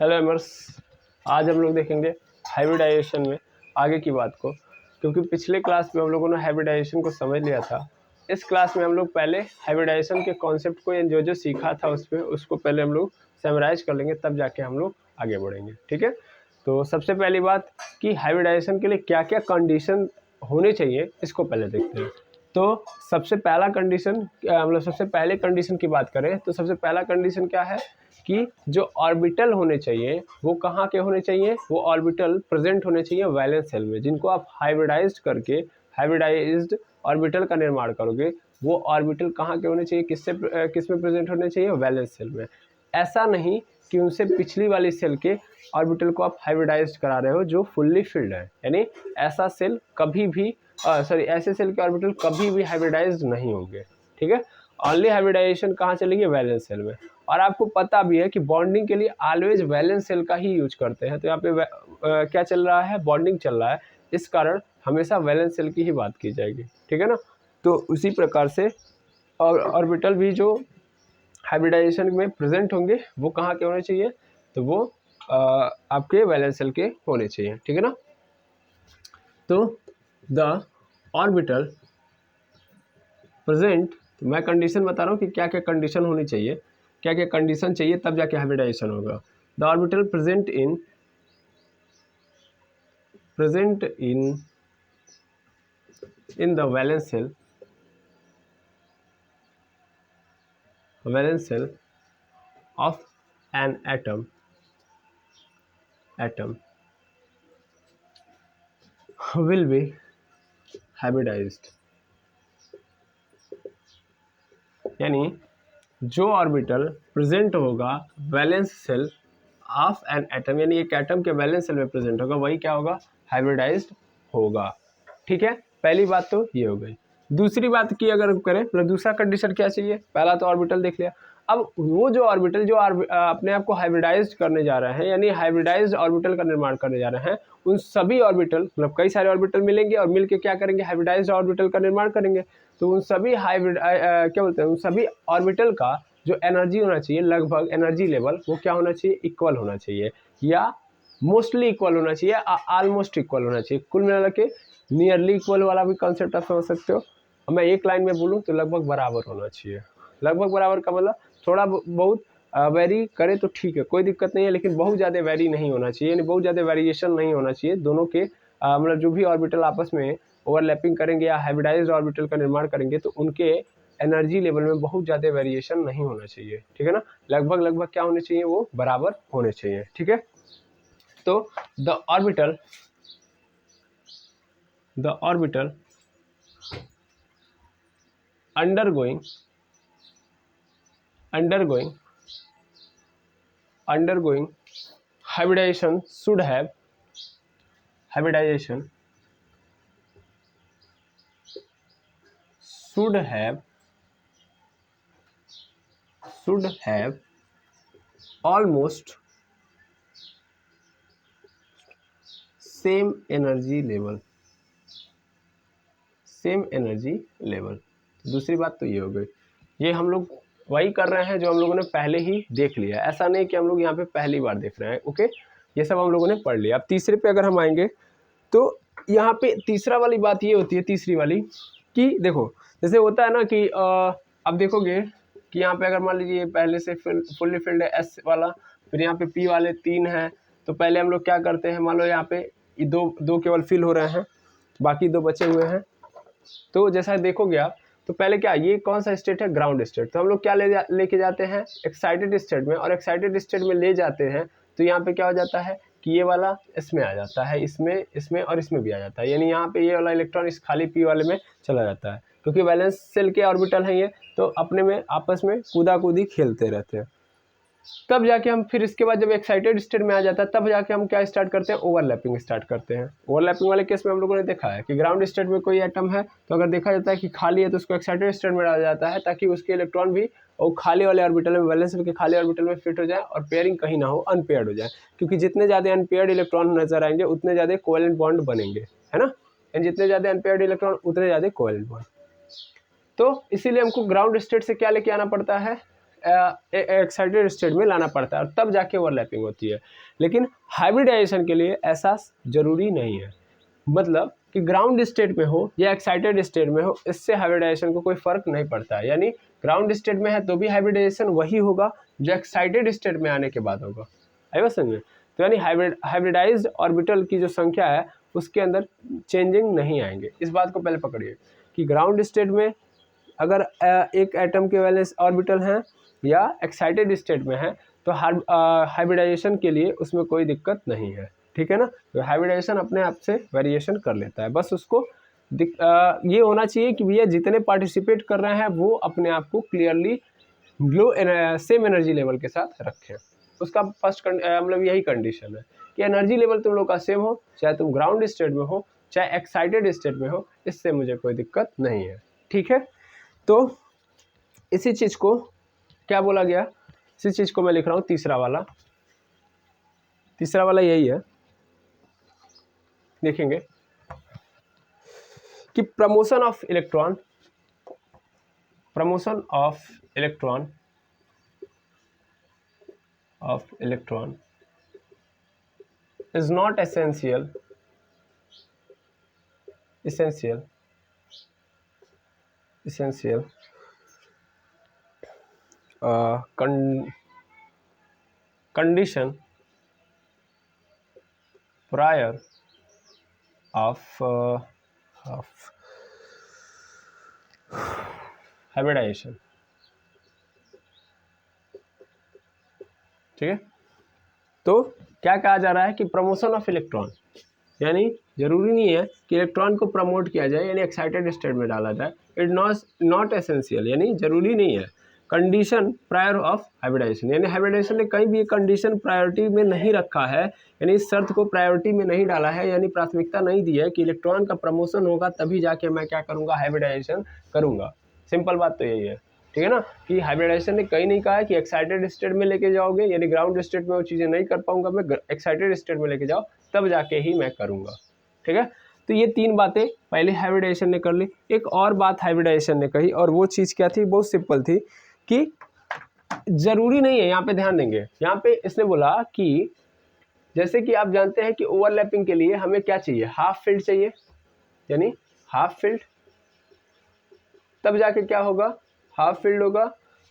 Hello एमर्स, आज हम लोग देखेंगे हाइब्रिडाइजेशन में आगे की बात को, क्योंकि पिछले क्लास में हम लोगों ने हाइब्रिडाइजेशन को समझ लिया था। इस क्लास में हम लोग पहले हाइब्रिडाइजेशन के कॉन्सेप्ट को या जो जो सीखा था उसको पहले हम लोग समराइज कर लेंगे, तब जाके हम लोग आगे बढ़ेंगे। ठीक है, तो सबसे पहली बात कि हाइब्रिडाइजेशन के लिए क्या क्या कंडीशन होने चाहिए इसको पहले देखते हैं। तो सबसे पहला कंडीशन मतलब सबसे पहले कंडीशन की बात करें तो सबसे पहला कंडीशन क्या है कि जो ऑर्बिटल होने चाहिए वो कहाँ के होने चाहिए, वो ऑर्बिटल प्रेजेंट होने चाहिए वैलेंस शेल में। जिनको आप हाइब्रिडाइज्ड करके हाइब्रिडाइज्ड ऑर्बिटल का निर्माण करोगे वो ऑर्बिटल कहाँ के होने चाहिए, किस में प्रेजेंट होने चाहिए, वैलेंस शेल में। ऐसा नहीं कि उनसे पिछली वाली सेल के ऑर्बिटल को आप हाइब्रिडाइज्ड करा रहे हो जो फुल्ली फिल्ड है, यानी ऐसा सेल कभी भी ऐसे सेल के ऑर्बिटल कभी भी हाइब्रिडाइज्ड नहीं होंगे। ठीक है, ओनली हाइब्रिडाइजेशन कहाँ चलेगी, वैलेंस सेल में। और आपको पता भी है कि बॉन्डिंग के लिए ऑलवेज वैलेंस सेल का ही यूज करते हैं। तो यहाँ पे क्या चल रहा है, बॉन्डिंग चल रहा है, इस कारण हमेशा वैलेंस सेल की ही बात की जाएगी। ठीक है ना, तो उसी प्रकार से ऑर्बिटल भी जो हाइब्रिडाइजेशन में प्रेजेंट होंगे वो कहाँ के होने चाहिए, तो वो आपके वैलेंस सेल के होने चाहिए। ठीक है ना, तो द ऑर्बिटल प्रेजेंट, तो मैं कंडीशन बता रहा हूँ कि क्या क्या कंडीशन होनी चाहिए, क्या क्या कंडीशन चाहिए तब जाके हाइब्रिडाइजेशन होगा। The orbital present in the valence shell of an atom will be hybridized। यानी जो ऑर्बिटल प्रेजेंट होगा valence shell of an atom, यानी एक एटम के वैलेंस सेल में प्रेजेंट होगा, वही क्या होगा, हाइब्रिडाइज्ड होगा। ठीक है, पहली बात तो ये हो गई। दूसरी बात की अगर करें मतलब दूसरा कंडीशन क्या चाहिए, पहला तो ऑर्बिटल देख लिया। अब वो जो ऑर्बिटल जो अपने आप को हाइब्रिडाइज्ड करने जा रहे हैं, यानी हाइब्रिडाइज्ड ऑर्बिटल का निर्माण करने जा रहे हैं, उन सभी ऑर्बिटल मतलब कई सारे ऑर्बिटल मिलेंगे और मिलके क्या करेंगे, हाइब्रिडाइज्ड ऑर्बिटल का निर्माण करेंगे। तो उन सभी क्या बोलते हैं, उन सभी ऑर्बिटल का जो एनर्जी होना चाहिए, लगभग एनर्जी लेवल वो क्या होना चाहिए, इक्वल होना चाहिए, या मोस्टली इक्वल होना चाहिए, ऑलमोस्ट इक्वल होना चाहिए। कुल मिला के नियरली इक्वल वाला भी कॉन्सेप्ट आप समझ सकते हो। मैं एक लाइन में बोलूँ तो लगभग बराबर होना चाहिए। लगभग बराबर का मतलब थोड़ा बहुत वेरी करे तो ठीक है, कोई दिक्कत नहीं है, लेकिन बहुत ज़्यादा वेरी नहीं होना चाहिए, यानी बहुत ज़्यादा वेरिएशन नहीं होना चाहिए। दोनों के मतलब जो भी ऑर्बिटल आपस में ओवरलैपिंग करेंगे या हाइब्रिडाइज्ड ऑर्बिटल का निर्माण करेंगे तो उनके एनर्जी लेवल में बहुत ज़्यादा वेरिएशन नहीं होना चाहिए। ठीक है ना, लगभग क्या होने चाहिए, वो बराबर होने चाहिए। ठीक है, तो the orbital undergoing hybridization should have almost same energy level। दूसरी बात तो ये हो गई, ये हम लोग वही कर रहे हैं जो हम लोगों ने पहले ही देख लिया, ऐसा नहीं कि हम लोग यहाँ पे पहली बार देख रहे हैं। ओके, ये सब हम लोगों ने पढ़ लिया। अब तीसरे पे अगर हम आएंगे तो यहाँ पे तीसरा वाली बात ये होती है, तीसरी वाली कि देखो जैसे होता है ना कि अब देखोगे कि यहाँ पे अगर मान लीजिए पहले से फुल्ली फिल्ड है एस वाला, फिर यहाँ पे पी वाले 3 हैं, तो पहले हम लोग क्या करते हैं, मान लो यहाँ पे दो केवल फिल हो रहे हैं, बाकी 2 बचे हुए हैं। तो जैसा देखोगे आप तो पहले क्या, ये कौन सा स्टेट है, ग्राउंड स्टेट। तो हम लोग क्या लेके जाते हैं, एक्साइटेड स्टेट में, और एक्साइटेड स्टेट में ले जाते हैं तो यहाँ पे क्या हो जाता है कि ये वाला इसमें आ जाता है, इसमें और इसमें भी आ जाता है, यानी यहाँ पे ये वाला इलेक्ट्रॉन इस खाली पी वाले में चला जाता है, क्योंकि वैलेंस सेल के ऑर्बिटल हैं ये, तो अपने में आपस में कूदा-कूदी खेलते रहते हैं। तब जाके हम फिर इसके बाद जब एक्साइटेड स्टेट में आ जाता है तब जाके हम क्या स्टार्ट करते हैं, ओवरलैपिंग स्टार्ट करते हैं। ओवरलैपिंग वाले केस में हम लोगों ने देखा है कि ग्राउंड स्टेट में कोई एटम है तो अगर देखा जाता है कि खाली है तो उसको एक्साइटेड स्टेट में डाला जाता है, ताकि उसके इलेक्ट्रॉन भी और खाली वाले ऑर्बिटल में, वैलेंस के खाली ऑर्बिटल में फिट हो जाए और पेयरिंग कहीं ना हो, अनपेयर्ड हो जाए। क्योंकि जितने ज़्यादा अनपेयर्ड इलेक्ट्रॉन नजर आएंगे उतने ज़्यादा कोवेलेंट बॉन्ड बनेंगे, है ना, जितने ज़्यादा अनपेयर्ड इलेक्ट्रॉन उतने ज़्यादा कोवेलेंट बॉन्ड। तो इसीलिए हमको ग्राउंड स्टेट से क्या लेके आना पड़ता है, एक्साइटेड स्टेट में लाना पड़ता है और तब जाके ओवरलैपिंग होती है। लेकिन हाइब्रिडाइजेशन के लिए ऐसा जरूरी नहीं है, मतलब कि ग्राउंड स्टेट में हो या एक्साइटेड स्टेट में हो, इससे हाइब्रिडाइजेशन को कोई फर्क नहीं पड़ता है। यानी ग्राउंड स्टेट में है तो भी हाइब्रिडाइजेशन वही होगा जो एक्साइटेड स्टेट में आने के बाद होगा। आई बात समझ में? तो यानी हाइब्रिडाइज्ड ऑर्बिटल की जो संख्या है उसके अंदर चेंजिंग नहीं आएंगे। इस बात को पहले पकड़िए कि ग्राउंड स्टेट में अगर एक एटम के वैलेंस ऑर्बिटल हैं या एक्साइटेड स्टेट में है तो हाइब्रिडाइजेशन के लिए उसमें कोई दिक्कत नहीं है, ठीक है ना। तो हाइब्रिडाइजेशन अपने आप से वेरिएशन कर लेता है, बस उसको ये होना चाहिए कि भैया जितने पार्टिसिपेट कर रहे हैं वो अपने आप को क्लियरली सेम एनर्जी लेवल के साथ रखें। उसका फर्स्ट मतलब यही कंडीशन है कि एनर्जी लेवल तुम लोग का सेम हो, चाहे तुम ग्राउंड स्टेट में हो चाहे एक्साइटेड स्टेट में हो, इससे मुझे कोई दिक्कत नहीं है, ठीक है। तो इसी चीज़ को क्या बोला गया, इसी चीज़ को मैं लिख रहा हूँ तीसरा वाला यही है। देखेंगे कि promotion of electron is not essential condition prior of hybridization, ठीक है। तो क्या कहा जा रहा है कि प्रमोशन ऑफ इलेक्ट्रॉन, यानी जरूरी नहीं है कि इलेक्ट्रॉन को प्रमोट किया जाए यानी एक्साइटेड स्टेट में डाला जाए, इट नॉट एसेंशियल, यानी जरूरी नहीं है। कंडीशन प्रायर ऑफ हाइब्रिडाइजेशन, यानी हाइब्रिडाइजेशन ने कहीं भी कंडीशन प्रायोरिटी में नहीं रखा है, यानी इस शर्त को प्रायोरिटी में नहीं डाला है, यानी प्राथमिकता नहीं दी है कि इलेक्ट्रॉन का प्रमोशन होगा तभी जाके मैं क्या करूँगा, हाइब्रिडाइजेशन करूँगा। सिंपल बात तो यही है, ठीक है ना, कि हाइब्रिडाइजेशन ने कहीं नहीं कहा है कि एक्साइटेड स्टेट में लेके जाओगे, यानी ग्राउंड स्टेट में वो चीज़ें नहीं कर पाऊंगा मैं, एक्साइटेड स्टेट में लेके जाओ तब जाके ही मैं करूँगा, ठीक है। तो ये तीन बातें पहले हाइब्रिडाइजेशन ने कर ली। एक और बात हाइब्रिडाइजेशन ने कही और वो चीज़ क्या थी, बहुत सिंपल थी कि ज़रूरी नहीं है, यहाँ पे ध्यान देंगे, यहाँ पे इसने बोला कि जैसे कि आप जानते हैं कि ओवरलैपिंग के लिए हमें क्या चाहिए, हाफ फील्ड चाहिए, यानी हाफ फील्ड, तब जाके क्या होगा, हाफ फील्ड होगा।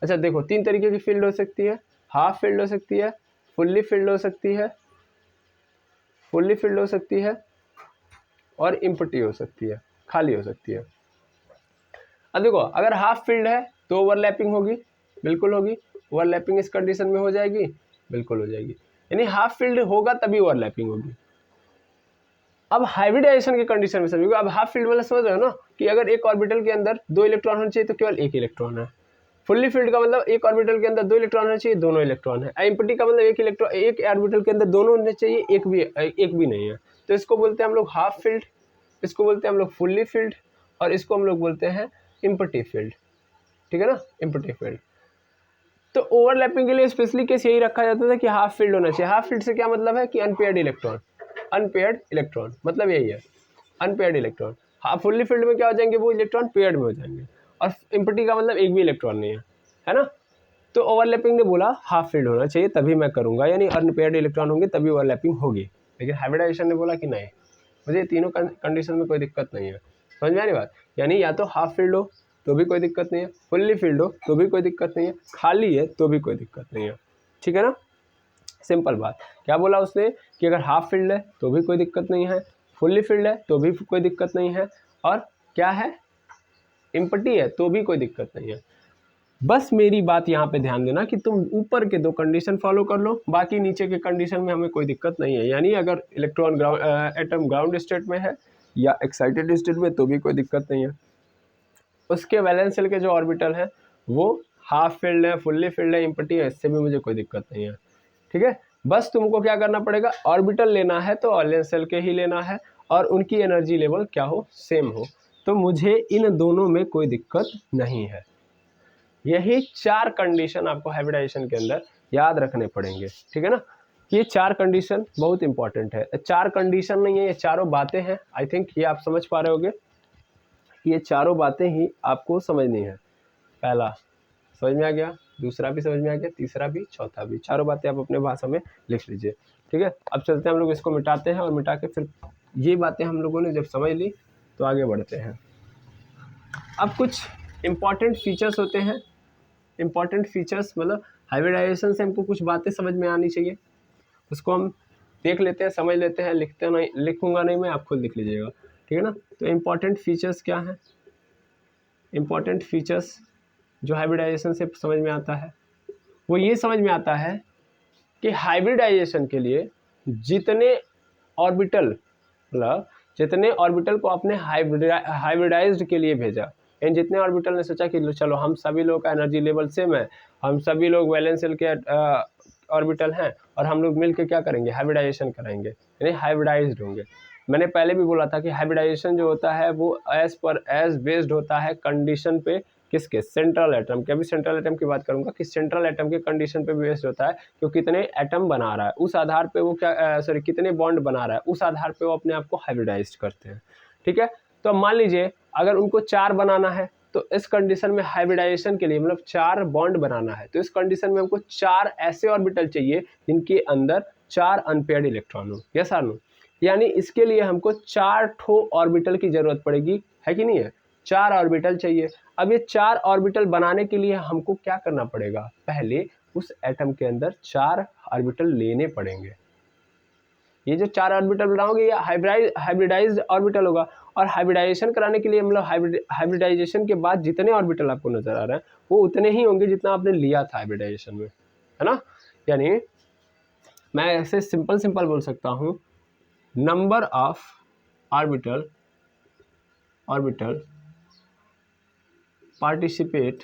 अच्छा देखो, तीन तरीके की फील्ड हो सकती है, हाफ फील्ड हो सकती है, फुल्ली फील्ड हो सकती है, और इम्पटी हो सकती है, खाली हो सकती है। अब देखो, अगर हाफ फील्ड है तो ओवरलैपिंग होगी, बिल्कुल होगी, ओवरलैपिंग इस कंडीशन में हो जाएगी, बिल्कुल हो जाएगी, यानी हाफ फील्ड होगा तभी ओवरलैपिंग होगी। अब हाइब्रिडाइजेशन के कंडीशन में समझिए, अब हाफ फील्ड वाला समझ रहे हो ना कि अगर एक ऑर्बिटल के अंदर 2 इलेक्ट्रॉन होने चाहिए तो केवल एक इलेक्ट्रॉन है। फुल्ली फील्ड का मतलब एक ऑर्बिटल के अंदर 2 इलेक्ट्रॉन होने चाहिए, दोनों इलेक्ट्रॉन है। एम्प्टी का मतलब एक ऑर्बिटल के अंदर दोनों होने चाहिए, एक भी नहीं है, तो इसको बोलते हैं हम लोग हाफ फील्ड, इसको बोलते हैं हम लोग फुल्ली फील्ड, और इसको हम लोग बोलते हैं एम्प्टी फील्ड, ठीक है ना, एम्प्टी फील्ड। तो ओवरलैपिंग के लिए स्पेशली केस यही रखा जाता था कि हाफ फील्ड होना चाहिए। हाफ फील्ड से क्या मतलब है कि अनपेयर्ड इलेक्ट्रॉन, मतलब यही है, unpaired electron. Half fully field में क्या हो जाएंगे, वो इलेक्ट्रॉन पेयर्ड में हो जाएंगे, और एम्प्टी का मतलब एक भी इलेक्ट्रॉन नहीं है ना। तो ओवरलैपिंग ने बोला हाफ फील्ड होना चाहिए तभी मैं करूंगा, यानी अनपेयर्ड इलेक्ट्रॉन होंगे तभी ओवरलैपिंग होगी। लेकिन हाइब्रिडाइजेशन ने बोला कि नहीं, मुझे तीनों कंडीशन में कोई दिक्कत नहीं है। समझ में आ रही बात, यानी या तो हाफ फील्ड हो तो भी कोई दिक्कत नहीं है, फुल्ली फील्ड हो तो भी कोई दिक्कत नहीं है, खाली है तो भी कोई दिक्कत नहीं है, ठीक है ना। सिंपल बात, क्या बोला उसने कि अगर हाफ फील्ड है तो भी कोई दिक्कत नहीं है, फुल्ली फील्ड है तो भी कोई दिक्कत नहीं है, और क्या है, एम्प्टी है तो भी कोई दिक्कत नहीं है। बस मेरी बात यहाँ पे ध्यान देना कि तुम ऊपर के 2 कंडीशन फॉलो कर लो, बाकी नीचे के कंडीशन में हमें कोई दिक्कत नहीं है। यानी अगर इलेक्ट्रॉन एटम ग्राउंड स्टेट में है या एक्साइटेड स्टेट में तो भी कोई दिक्कत नहीं है। उसके वैलेंस शेल के जो ऑर्बिटल है वो हाफ फील्ड है, फुल्ली फील्ड है, एम्प्टी है, इससे भी मुझे कोई दिक्कत नहीं है, ठीक है। बस तुमको क्या करना पड़ेगा, ऑर्बिटल लेना है तो वैलेंस शेल के ही लेना है और उनकी एनर्जी लेवल क्या हो, सेम हो, तो मुझे इन दोनों में कोई दिक्कत नहीं है। यही 4 कंडीशन आपको हाइब्रिडाइजेशन के अंदर याद रखने पड़ेंगे, ठीक है ना। ये 4 कंडीशन बहुत इंपॉर्टेंट है, 4 कंडीशन नहीं है, ये चारों बातें हैं। आई थिंक ये आप समझ पा रहे होगे, ये चारों बातें ही आपको समझनी है। पहला समझ में आ गया, दूसरा भी समझ में आ गया, तीसरा भी, चौथा भी, चारों बातें आप अपने भाषा में लिख लीजिए। ठीक है, अब चलते हैं हम लोग इसको मिटाते हैं और मिटा के फिर ये बातें हम लोगों ने जब समझ ली तो आगे बढ़ते हैं। अब कुछ इम्पॉर्टेंट फीचर्स होते हैं, इम्पॉर्टेंट फीचर्स मतलब हाइब्रिडाइजेशन से हमको कुछ बातें समझ में आनी चाहिए, उसको हम देख लेते हैं, समझ लेते हैं। लिखते नहीं, लिखूंगा नहीं मैं, आप खुद लिख लीजिएगा, ठीक है ना। तो इम्पॉर्टेंट फीचर्स क्या हैं? इम्पॉर्टेंट फीचर्स जो हाइब्रिडाइजेशन से समझ में आता है वो ये समझ में आता है कि हाइब्रिडाइजेशन के लिए जितने ऑर्बिटल, मतलब जितने ऑर्बिटल को आपने हाइब्रिडाइज्ड के लिए भेजा, इन जितने ऑर्बिटल ने सोचा कि चलो हम सभी लोग का एनर्जी लेवल सेम है, हम सभी लोग वैलेंस शेल के ऑर्बिटल हैं और हम लोग मिलकर क्या करेंगे, हाइब्रिडाइजेशन कराएंगे, यानी हाइब्रिडाइज्ड होंगे। मैंने पहले भी बोला था कि हाइब्रिडाइजेशन जो होता है वो एज बेस्ड होता है कंडीशन पे, किसके, सेंट्रल एटम के। अभी सेंट्रल एटम की बात करूंगा कि सेंट्रल एटम के कंडीशन पे बेस्ड होता है कि वो कितने एटम बना रहा है, उस आधार पे वो क्या कितने बॉन्ड बना रहा है, उस आधार पे वो अपने आप को हाइब्रिडाइज करते हैं। ठीक है, तो मान लीजिए अगर उनको 4 बनाना है तो इस कंडीशन में हाइब्रिडाइजेशन के लिए मतलब 4 बॉन्ड बनाना है, तो इस कंडीशन में हमको 4 ऐसे ऑर्बिटल चाहिए जिनके अंदर 4 अनपेयर्ड इलेक्ट्रॉन हो। यस और नो, यानी इसके लिए हमको 4 ठो ऑर्बिटल की जरूरत पड़ेगी, है कि नहीं है, 4 ऑर्बिटल चाहिए। अब ये 4 ऑर्बिटल बनाने के लिए हमको क्या करना पड़ेगा, पहले उस एटम के अंदर 4 ऑर्बिटल लेने पड़ेंगे। ये जो 4 ऑर्बिटल बनाओगे ये हाइब्रिडाइज्ड ऑर्बिटल होगा, और हाइब्रिडाइजेशन कराने के लिए मतलब हाइब्रिडाइजेशन के बाद जितने ऑर्बिटल आपको नजर आ रहे हैं वो उतने ही होंगे जितना आपने लिया था हाइब्रिडाइजेशन में, है ना। यानी मैं ऐसे सिंपल बोल सकता हूं, number of orbital participate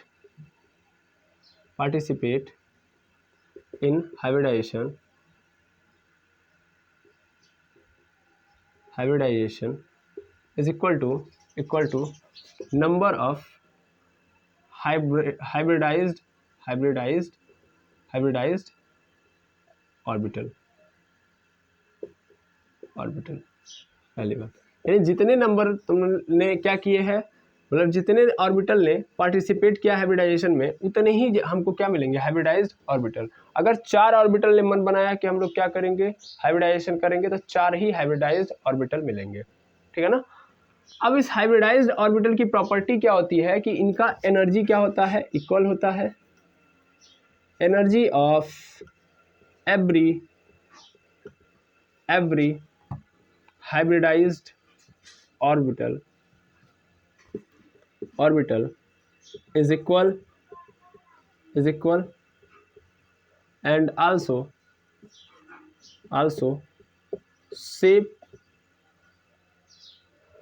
in hybridization is equal to number of hybridized orbital. पहली बात, यानी जितने नंबर तुमने क्या किए हैं, मतलब जितने ऑर्बिटल ने पार्टिसिपेट किया हाइब्रिडाइजेशन में उतने ही हमको क्या मिलेंगे, हाइब्रिडाइज्ड ऑर्बिटल। अगर 4 ऑर्बिटल ने मन बनाया कि हम लोग क्या करेंगे, हाइब्रिडाइजेशन करेंगे, तो 4 ही हाइब्रिडाइज्ड ऑर्बिटल मिलेंगे, ठीक है ना। अब इस हाइब्रिडाइज्ड ऑर्बिटल की प्रॉपर्टी क्या होती है कि इनका एनर्जी क्या होता है, इक्वल होता है। Energy of every hybridized orbital is equal and also shape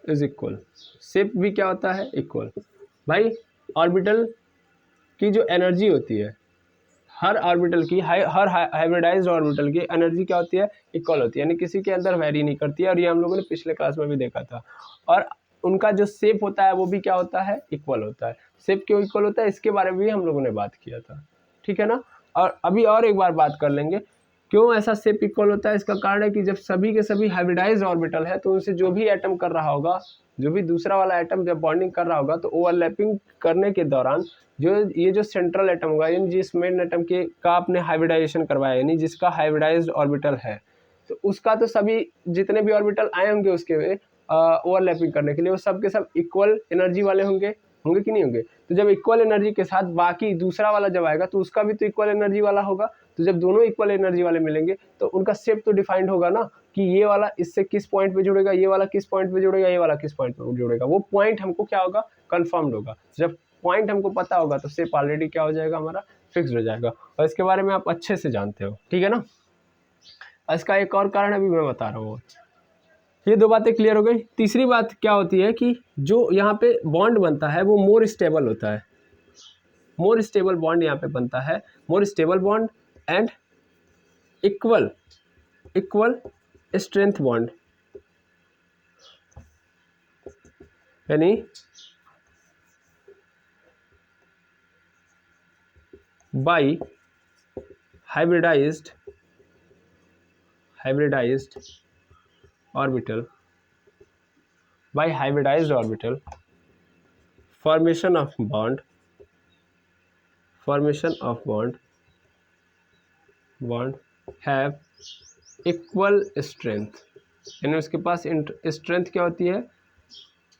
is equal। shape भी क्या होता है, इक्वल। भाई ऑर्बिटल की जो एनर्जी होती है, हर ऑर्बिटल की हर हाइब्रिडाइज्ड ऑर्बिटल की एनर्जी क्या होती है, इक्वल होती है, यानी किसी के अंदर वेरी नहीं करती है, और ये हम लोगों ने पिछले क्लास में भी देखा था। और उनका जो शेप होता है वो भी क्या होता है, इक्वल होता है। शेप क्यों इक्वल होता है इसके बारे में भी हम लोगों ने बात किया था, ठीक है ना। और अभी और एक बार बात कर लेंगे क्यों ऐसा शेप इक्वल होता है। इसका कारण है कि जब सभी के सभी हाइब्रिडाइज्ड ऑर्बिटल है तो उनसे जो भी एटम कर रहा होगा, जो भी दूसरा वाला एटम जब बॉन्डिंग कर रहा होगा तो ओवरलैपिंग करने के दौरान जो सेंट्रल एटम होगा, यानी जिस मेन एटम के का आपने हाइब्रिडाइजेशन करवाया, यानी जिसका हाइब्रिडाइज्ड ऑर्बिटल है, तो उसका तो सभी जितने भी ऑर्बिटल आए होंगे उसके ओवरलैपिंग करने के लिए वो सब के सब इक्वल एनर्जी वाले होंगे कि नहीं होंगे। तो जब इक्वल एनर्जी के साथ बाकी दूसरा वाला जब आएगा तो उसका भी तो इक्वल एनर्जी वाला होगा। तो जब दोनों इक्वल एनर्जी वाले मिलेंगे तो उनका शेप तो डिफाइंड होगा ना, कि ये वाला इससे किस पॉइंट पे जुड़ेगा, ये वाला किस पॉइंट पे जुड़ेगा, ये वाला किस पॉइंट पे जुड़ेगा। वो पॉइंट हमको क्या होगा, कंफर्म्ड होगा। जब पॉइंट हमको पता होगा तो शेप ऑलरेडी क्या हो जाएगा, हमारा फिक्स्ड हो जाएगा, और इसके बारे में आप अच्छे से जानते हो, ठीक है ना। इसका एक और कारण अभी मैं बता रहा हूँ। ये 2 बातें क्लियर हो गई। तीसरी बात क्या होती है कि जो यहाँ पे बॉन्ड बनता है वो मोर स्टेबल होता है। मोर स्टेबल बॉन्ड यहाँ पे बनता है, more stable bond and equal strength bond, यानी by hybridised orbital formation of bond formation of bond have equal strength, यानी उसके पास स्ट्रेंथ क्या होती है,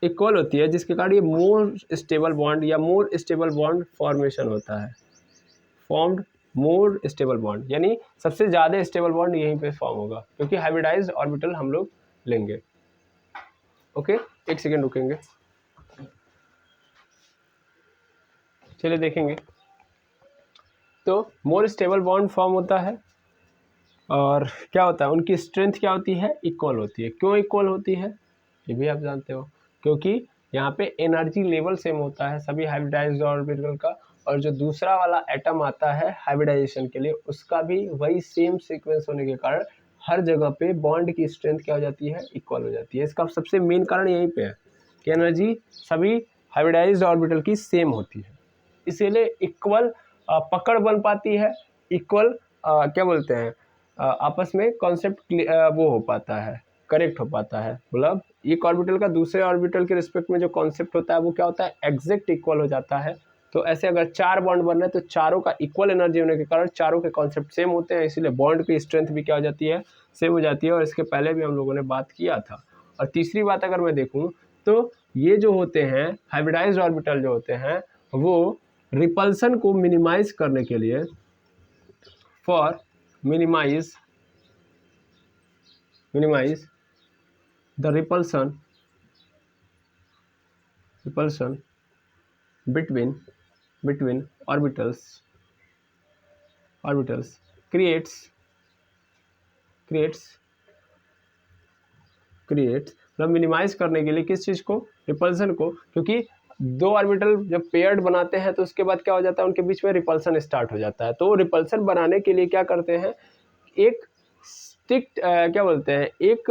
इक्वल होती है, जिसके कारण ये मोर स्टेबल बॉन्ड या मोर स्टेबल बॉन्ड फॉर्मेशन होता है, फॉर्म्ड मोर स्टेबल बॉन्ड, यानी सबसे ज़्यादा स्टेबल बॉन्ड यहीं पे फॉर्म होगा क्योंकि हाइब्रिडाइज्ड ऑर्बिटल हम लोग लेंगे। ओके, एक सेकेंड रुकेंगे, चलिए देखेंगे। तो मोर स्टेबल बॉन्ड फॉर्म होता है और क्या होता है, उनकी स्ट्रेंथ क्या होती है, इक्वल होती है। क्यों इक्वल होती है ये भी आप जानते हो, क्योंकि यहाँ पे एनर्जी लेवल सेम होता है सभी हाइब्रिडाइज्ड ऑर्बिटल का, और जो दूसरा वाला एटम आता है हाइब्रिडाइजेशन के लिए उसका भी वही सेम सीक्वेंस होने के कारण हर जगह पे बॉन्ड की स्ट्रेंथ क्या हो जाती है, इक्वल हो जाती है। इसका सबसे मेन कारण यहीं पे है कि एनर्जी सभी हाइब्रिडाइज्ड ऑर्बिटल की सेम होती है, इसीलिए इक्वल पकड़ बन पाती है, इक्वल क्या बोलते हैं आपस में कॉन्सेप्ट वो हो पाता है, करेक्ट हो पाता है। मतलब एक ऑर्बिटल का दूसरे ऑर्बिटल के रिस्पेक्ट में जो कॉन्सेप्ट होता है वो क्या होता है, एग्जैक्ट इक्वल हो जाता है। तो ऐसे अगर 4 बॉन्ड बन रहे हैं तो चारों का इक्वल एनर्जी होने के कारण चारों के कॉन्सेप्ट सेम होते हैं, इसीलिए बॉन्ड की स्ट्रेंथ भी क्या हो जाती है, सेम हो जाती है। और इसके पहले भी हम लोगों ने बात किया था। और तीसरी बात अगर मैं देखूँ तो ये जो होते हैं हाइब्रिडाइज्ड ऑर्बिटल जो होते हैं वो रिपल्सन को मिनिमाइज करने के लिए, for minimise the repulsion between orbitals creates मतलब मिनिमाइज करने के लिए किस चीज़ को, रिपल्सन को, क्योंकि दो ऑर्बिटल जब पेयर्ड बनाते हैं तो उसके बाद क्या हो जाता है, उनके बीच में रिपल्सन स्टार्ट हो जाता है। तो रिपल्सन बनाने के लिए क्या करते हैं, एक स्ट्रिक्ट क्या बोलते हैं, एक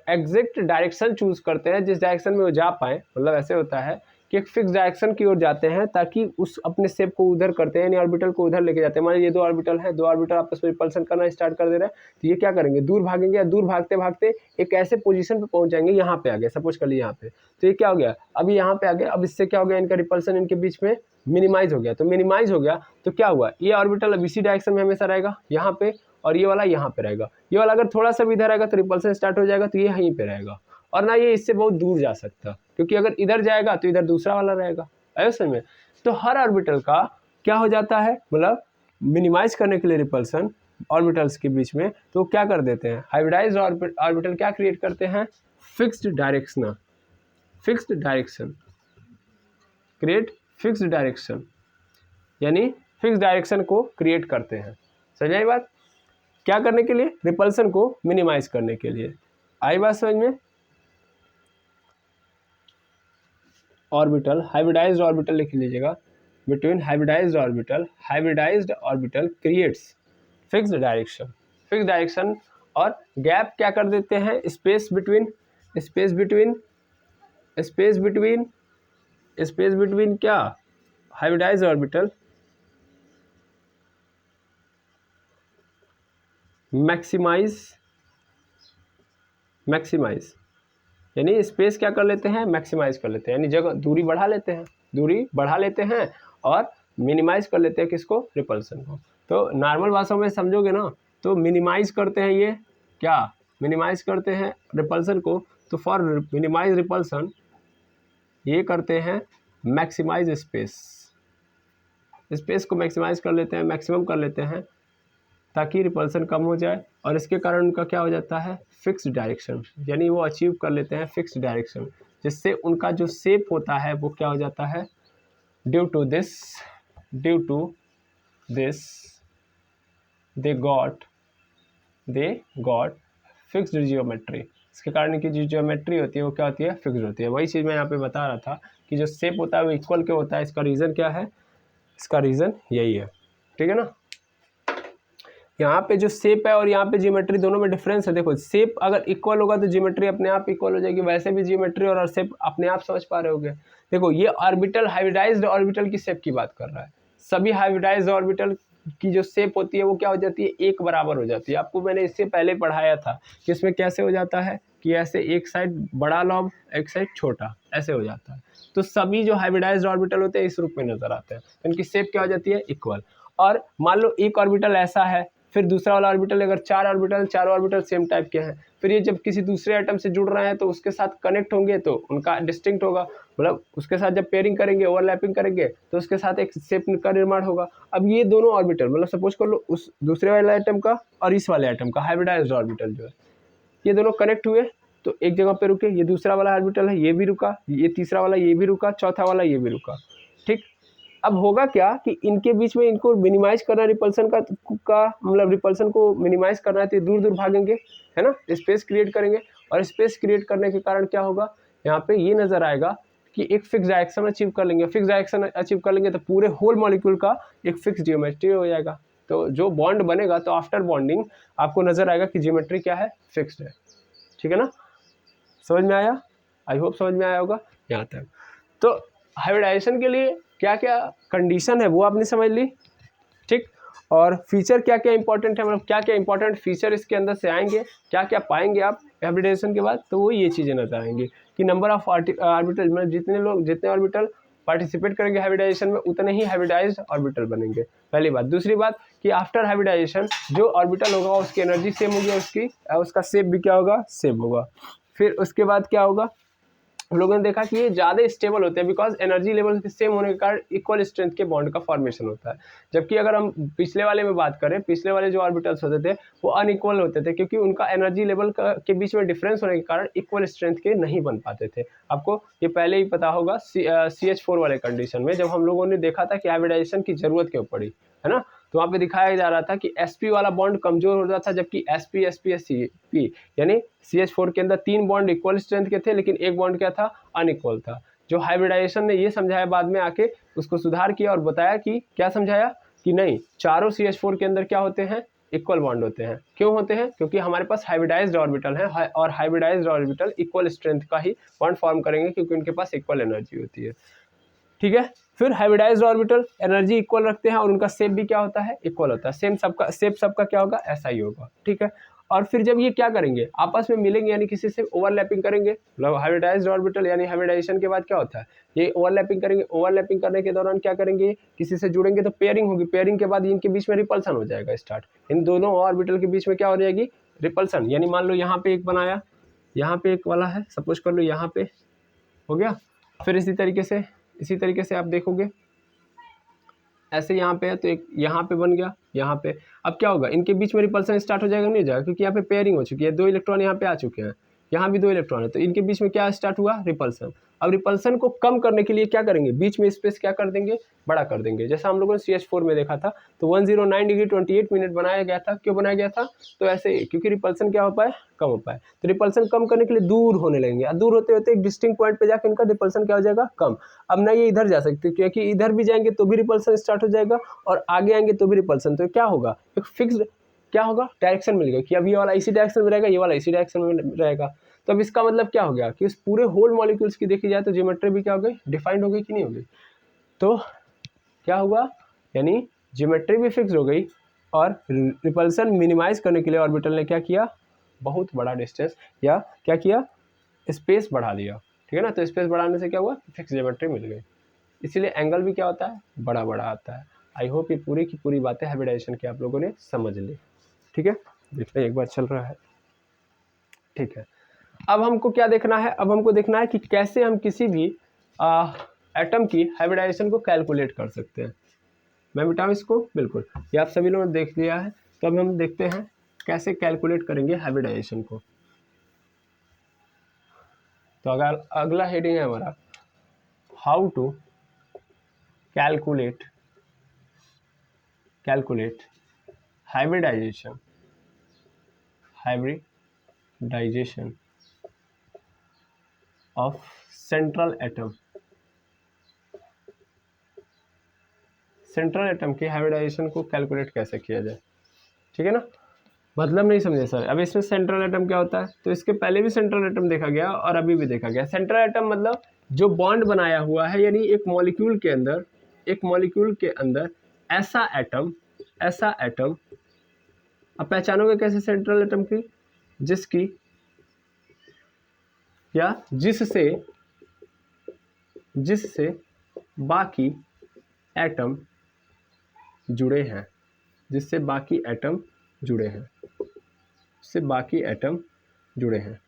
एग्जैक्ट डायरेक्शन चूज करते हैं जिस डायरेक्शन में वो जा पाए। मतलब ऐसे होता है कि एक फिक्स डायरेक्शन की ओर जाते हैं ताकि उस अपने शेप को उधर करते हैं, यानी ऑर्बिटल को उधर लेके जाते हैं। मान लीजिए 2 ऑर्बिटल है, 2 ऑर्बिटल आपस में रिपल्सन करना स्टार्ट कर दे रहे हैं, तो ये क्या करेंगे, दूर भागेंगे, या दूर भागते भागते एक ऐसे पोजीशन पे पहुंच जाएंगे, यहाँ पे आ गए, सपोज कर लीजिए यहाँ पे, तो ये क्या हो गया, अभी यहाँ पे आ गए। अब इससे क्या हो गया, इनका रिपल्सन इनके बीच में मिनिमाइज हो गया। तो मिनिमाइज हो गया तो क्या हुआ, ये ऑर्बिटल अब इसी डायरेक्शन में हमेशा रहेगा यहाँ पे, और ये वाला यहाँ पे रहेगा। ये वाला अगर थोड़ा सा भी इधर आएगा तो रिपल्सन स्टार्ट हो जाएगा, तो ये यहीं पे रहेगा, और ना ये इससे बहुत दूर जा सकता, क्योंकि अगर इधर जाएगा तो इधर दूसरा वाला रहेगा, ऐसे में। तो हर ऑर्बिटल का क्या हो जाता है, मतलब मिनिमाइज करने के लिए रिपल्सन ऑर्बिटल्स के बीच में, तो क्या कर देते हैं, हाइब्रिडाइज्ड ऑर्बिटल क्या क्रिएट करते हैं, fixed direction create fixed direction, यानी फिक्स डायरेक्शन को क्रिएट करते हैं। समझ आई बात, क्या करने के लिए, रिपल्सन को मिनिमाइज करने के लिए। आई बात समझ में। ऑर्बिटल, हाइब्रिडाइज्ड ऑर्बिटल लिख लीजिएगा, between hybridised orbital creates fixed direction, और गैप क्या कर देते हैं, स्पेस बिटवीन क्या, हाइब्रिडाइज्ड ऑर्बिटल मैक्सिमाइज, यानी स्पेस क्या कर लेते हैं, मैक्सिमाइज कर लेते हैं, यानी जगह दूरी बढ़ा लेते हैं और मिनिमाइज कर लेते हैं किसको, रिपल्सन को। तो नॉर्मल भाषा में समझोगे ना, तो मिनिमाइज करते हैं, ये क्या मिनिमाइज करते हैं रिपल्सन को, तो फॉर मिनिमाइज रिपल्सन ये करते हैं मैक्सिमाइज स्पेस को मैक्सिमाइज कर लेते हैं, मैक्सिमम कर लेते हैं, ताकि रिपल्सन कम हो जाए, और इसके कारण उनका क्या हो जाता है, फिक्स्ड डायरेक्शन, यानी वो अचीव कर लेते हैं फिक्स्ड डायरेक्शन, जिससे उनका जो शेप होता है वो क्या हो जाता है, due to this they got fixed geometry. इसके कारण की जो जियोमेट्री होती है वो क्या होती है, फिक्स्ड होती है। वही चीज़ मैं यहाँ पे बता रहा था कि जो शेप होता है वो इक्वल क्यों होता है, इसका रीज़न क्या है, इसका रीज़न यही है, ठीक है ना। यहाँ पे जो शेप है और यहाँ पे जियोमेट्री दोनों में डिफरेंस है। देखो शेप अगर इक्वल होगा तो जियोमेट्री अपने आप इक्वल हो जाएगी, वैसे भी जियोमेट्री और शेप अपने आप समझ पा रहे होगे। देखो ये ऑर्बिटल हाइब्रिडाइज्ड ऑर्बिटल की शेप की बात कर रहा है। सभी हाइब्रिडाइज्ड ऑर्बिटल की जो शेप होती है वो क्या हो जाती है, एक बराबर हो जाती है। आपको मैंने इससे पहले पढ़ाया था कि इसमें कैसे हो जाता है कि ऐसे एक साइड बड़ा लॉब एक साइड छोटा, ऐसे हो जाता है। तो सभी जो हाइब्रिडाइज्ड ऑर्बिटल होते हैं इस रूप में नजर आते हैं, इनकी शेप क्या हो जाती है, इक्वल। और मान लो एक ऑर्बिटल ऐसा है, फिर दूसरा वाला ऑर्बिटल, अगर चार ऑर्बिटल सेम टाइप के हैं, फिर ये जब किसी दूसरे एटम से जुड़ रहे हैं तो उसके साथ कनेक्ट होंगे तो उनका डिस्टिंक्ट होगा, मतलब उसके साथ जब पेयरिंग करेंगे, ओवरलैपिंग करेंगे तो उसके साथ एक शेप का निर्माण होगा। अब ये दोनों ऑर्बिटल, मतलब सपोज कर लो उस दूसरे वाले एटम का और इस वाले एटम का हाइब्रिडाइज्ड ऑर्बिटल जो है, ये दोनों कनेक्ट हुए तो एक जगह पे रुके, ये दूसरा वाला ऑर्बिटल है ये भी रुका, ये तीसरा वाला ये भी रुका, चौथा वाला ये भी रुका, ठीक। अब होगा क्या कि इनके बीच में इनको मिनिमाइज करना, रिपल्सन का मतलब रिपल्सन को मिनिमाइज करना है तो दूर दूर भागेंगे, है ना, स्पेस क्रिएट करेंगे। और स्पेस क्रिएट करने के कारण क्या होगा, यहाँ पे ये नजर आएगा कि एक फिक्स डायरेक्शन अचीव कर लेंगे। फिक्स डायरेक्शन अचीव कर लेंगे तो पूरे होल मॉलिक्यूल का एक फिक्स जियोमेट्री हो जाएगा। तो जो बॉन्ड बनेगा तो आफ्टर बॉन्डिंग आपको नजर आएगा कि जियोमेट्री क्या है, फिक्स्ड है, ठीक है ना। समझ में आया, आई होप समझ में आया होगा यहाँ तक। तो हाइब्रिडाइजेशन के लिए क्या क्या कंडीशन है वो आपने समझ ली, ठीक। और फीचर क्या क्या इंपॉर्टेंट है, मतलब क्या क्या इंपॉर्टेंट फीचर इसके अंदर से आएंगे, क्या क्या पाएंगे आप हाइब्रिडाइजेशन के बाद, तो वो ये चीज़ें नजर आएंगी कि नंबर ऑफ ऑर्बिटल, मतलब जितने ऑर्बिटल पार्टिसिपेट करेंगे हाइब्रिडाइजेशन में उतने ही हाइब्रिडाइज्ड ऑर्बिटल बनेंगे, पहली बात। दूसरी बात कि आफ्टर हाइब्रिडाइजेशन जो ऑर्बिटल होगा उसकी एनर्जी सेम होगी, उसका शेप भी क्या होगा, सेम होगा। फिर उसके बाद क्या होगा, हम लोगों ने देखा कि ये ज़्यादा स्टेबल होते हैं बिकॉज एनर्जी लेवल सेम होने के कारण इक्वल स्ट्रेंथ के बॉन्ड का फॉर्मेशन होता है। जबकि अगर हम पिछले वाले में बात करें, पिछले वाले जो ऑर्बिटल्स होते थे वो अनइक्वल होते थे क्योंकि उनका एनर्जी लेवल के बीच में डिफरेंस होने के कारण इक्वल स्ट्रेंथ के नहीं बन पाते थे। आपको ये पहले ही पता होगा CH4 वाले कंडीशन में जब हम लोगों ने देखा था कि हाइब्रिडाइजेशन की जरूरत क्यों पड़ी, है ना। तो वहाँ पे दिखाया जा रहा था कि sp वाला बॉन्ड कमजोर हो रहा था जबकि sp sp sp यानी CH4 के अंदर 3 बॉन्ड इक्वल स्ट्रेंथ के थे लेकिन एक बॉन्ड क्या था, अनइक्वल था। जो हाइब्रिडाइजेशन ने ये समझाया बाद में आके उसको सुधार किया और बताया कि क्या समझाया कि नहीं, चारों CH4 के अंदर क्या होते हैं, इक्वल बॉन्ड होते हैं। क्यों होते हैं, क्योंकि हमारे पास हाइब्रिडाइज्ड ऑर्बिटल है और हाइब्रिडाइज्ड ऑर्बिटल इक्वल स्ट्रेंथ का ही बॉन्ड फॉर्म करेंगे क्योंकि उनके पास इक्वल एनर्जी होती है, ठीक है। फिर हाइब्रिडाइज्ड ऑर्बिटल एनर्जी इक्वल रखते हैं और उनका शेप भी क्या होता है, इक्वल होता है, सेम सबका शेप सबका क्या होगा, ऐसा ही होगा, ठीक है। और फिर जब ये क्या करेंगे, आपस में मिलेंगे यानी किसी से ओवरलैपिंग करेंगे, मतलब हाइब्रिडाइज्ड ऑर्बिटल यानी हाइब्रिडाइजेशन के बाद क्या होता है, ये ओवरलैपिंग करेंगे, ओवरलैपिंग करने के दौरान क्या करेंगे, किसी से जुड़ेंगे तो पेयरिंग होगी, पेयरिंग के बाद इनके बीच में रिपल्सन हो जाएगा स्टार्ट, इन दोनों ऑर्बिटल के बीच में क्या हो जाएगी, रिपल्सन। यानी मान लो यहाँ पे एक बनाया, यहाँ पे एक वाला है, सपोज कर लो यहाँ पे हो गया, फिर इसी तरीके से आप देखोगे ऐसे यहाँ पे है तो एक यहाँ पे बन गया, यहाँ पे अब क्या होगा, इनके बीच में रिपल्सन स्टार्ट हो जाएगा, नहीं हो जाएगा, क्योंकि यहाँ पे पेयरिंग हो चुकी है, 2 इलेक्ट्रॉन यहाँ पे आ चुके हैं, यहाँ भी 2 इलेक्ट्रॉन है, तो इनके बीच में क्या स्टार्ट हुआ, रिपल्सन। अब रिपल्सन को कम करने के लिए क्या करेंगे, बीच में स्पेस क्या कर देंगे, बड़ा कर देंगे, जैसा हम लोगों ने CH4 में देखा था। तो 109 डिग्री 28 मिनट बनाया गया था, क्यों बनाया गया था, तो ऐसे क्योंकि रिपल्सन क्या हो पाए, कम हो पाए। तो रिपल्सन कम करने के लिए दूर होने लगेंगे, और दूर होते होते एक डिस्टिंक्ट पॉइंट पे जाकर इनका रिपल्सन क्या हो जाएगा, कम। अब ना ये इधर जा सकते क्योंकि इधर भी जाएंगे तो भी रिपल्सन स्टार्ट हो जाएगा और आगे आएंगे तो भी रिपल्सन, तो क्या होगा, एक फिक्स्ड क्या होगा, डायरेक्शन मिल गया कि अब ये वाला इसी डायरेक्शन में रहेगा, ये वाला इसी डायरेक्शन में रहेगा। तो अब इसका मतलब क्या हो गया कि इस पूरे होल मॉलिक्यूल्स की देखी जाए तो ज्योमेट्री भी क्या हो गई, डिफाइंड हो गई कि नहीं हो गई। तो क्या हुआ, यानी ज्योमेट्री भी फिक्स हो गई और रिपल्सन मिनिमाइज करने के लिए ऑर्बिटल ने क्या किया, बहुत बड़ा डिस्टेंस या क्या किया, स्पेस बढ़ा दिया, ठीक है ना। तो स्पेस बढ़ाने से क्या हुआ, फिक्स ज्योमेट्री मिल गई, इसीलिए एंगल भी क्या होता है, बड़ा बड़ा आता है। आई होप ये पूरी की पूरी बातें हाइब्रिडाइजेशन की आप लोगों ने समझ ली, ठीक है। देखते एक बार चल रहा है, ठीक है। अब हमको क्या देखना है, अब हमको देखना है कि कैसे हम किसी भी एटम की हाइब्रिडाइजेशन को कैलकुलेट कर सकते हैं। मैं मिटाऊं इसको, बिल्कुल, ये आप सभी लोगों ने देख लिया है। तो अब हम देखते हैं कैसे कैलकुलेट करेंगे हाइब्रिडाइजेशन को। तो अगर अगला हेडिंग है हमारा how to calculate hybridization of central atom की हाइब्रिडाइजेशन को कैलकुलेट कैसे किया जाए, ठीक है ना। मतलब नहीं समझे सर, अब इसमें सेंट्रल एटम क्या होता है, तो इसके पहले भी सेंट्रल एटम देखा गया और अभी भी देखा गया। सेंट्रल एटम मतलब जो बॉन्ड बनाया हुआ है, यानी एक मॉलिक्यूल के अंदर ऐसा एटम अब पहचानोगे कैसे सेंट्रल एटम की, जिसकी या जिससे जिससे बाकी एटम जुड़े हैं, जिससे बाकी एटम जुड़े हैं, जिससे बाकी एटम जुड़े हैं।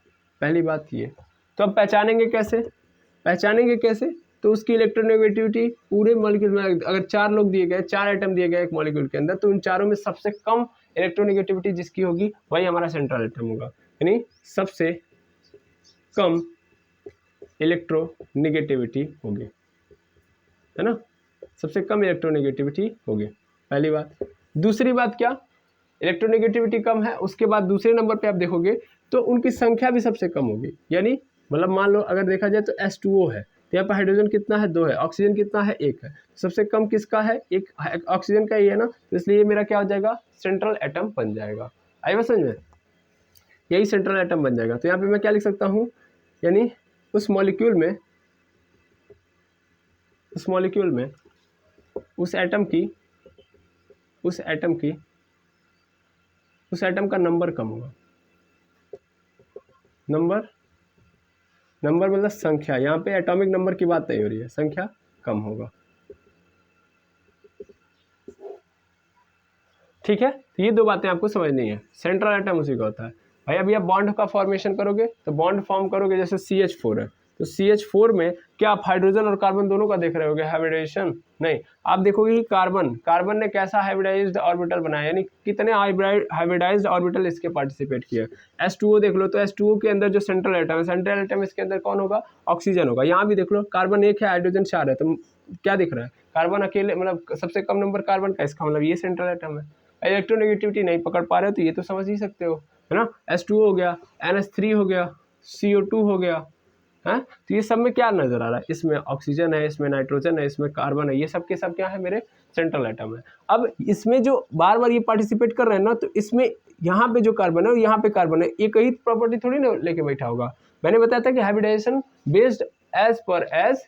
पहली बात ये। तो अब पहचानेंगे कैसे, पहचानेंगे कैसे? तो उसकी इलेक्ट्रोनेगेटिविटी पूरे मॉलिक्यूल में, अगर 4 लोग दिए गए, 4 एटम दिए गए एक मॉलिक्यूल के अंदर, तो उन चारों में सबसे कम इलेक्ट्रोनेगेटिविटी जिसकी होगी वही हमारा सेंट्रल एटम होगा, यानी सबसे कम इलेक्ट्रोनेगेटिविटी होगी, है ना, सबसे कम इलेक्ट्रोनेगेटिविटी होगी, पहली बात। दूसरी बात क्या, इलेक्ट्रोनेगेटिविटी कम है, उसके बाद दूसरे नंबर पे आप देखोगे तो उनकी संख्या भी सबसे कम होगी, यानी मतलब मान लो अगर देखा जाए तो H2O है, तो यहाँ पर हाइड्रोजन कितना है, 2 है, ऑक्सीजन कितना है, 1 है, सबसे कम किसका है, एक ऑक्सीजन का ही है ना, तो इसलिए मेरा क्या हो जाएगा, सेंट्रल एटम बन जाएगा। आई बात समझ में, यही सेंट्रल एटम बन जाएगा। तो यहाँ पे मैं क्या लिख सकता हूँ, यानी उस मॉलिक्यूल में, उस मॉलिक्यूल में उस एटम की, उस एटम की, उस एटम का नंबर कम होगा, नंबर, नंबर मतलब संख्या, यहाँ पे एटॉमिक नंबर की बात नहीं हो रही है, संख्या कम होगा, ठीक है। तो ये दो बातें आपको समझनी है। सेंट्रल एटम उसी का होता है भाई। अभी आप बॉन्ड का फॉर्मेशन करोगे तो बॉन्ड फॉर्म करोगे, जैसे CH4 है, तो CH4 में क्या आप हाइड्रोजन और कार्बन दोनों का देख रहे होगे हाइब्रिडाइजेशन? नहीं, आप देखोगे कि कार्बन, कार्बन ने कैसा हाइब्रिडाइज्ड ऑर्बिटल बनाया, यानी कितने हाइब्रिडाइज्ड ऑर्बिटल इसके पार्टिसिपेट किया। H2O देख लो, तो H2O के अंदर जो सेंट्रल एटम है, सेंट्रल एटम इसके अंदर कौन होगा, ऑक्सीजन होगा। यहाँ भी देख लो, कार्बन 1 है, हाइड्रोजन 4 है, तो क्या दिख रहा है, कार्बन अकेले, मतलब सबसे कम नंबर कार्बन का, इसका मतलब ये सेंट्रल एटम है। इलेक्ट्रोनेगेटिविटी नहीं पकड़ पा रहे हो तो ये तो समझ ही सकते हो, है ना। H2O हो गया, NH3 हो गया, CO2 हो गया, है। तो ये सब में क्या नजर आ रहा है, इसमें ऑक्सीजन है, इसमें नाइट्रोजन है, इसमें कार्बन है, ये सब के सब क्या है, मेरे सेंट्रल एटम है। अब इसमें जो बार बार ये पार्टिसिपेट कर रहे हैं ना, तो इसमें यहाँ पे जो कार्बन है और यहाँ पे कार्बन है, एक ही प्रॉपर्टी थोड़ी ना लेके बैठा होगा। मैंने बताया था कि hybridisation based as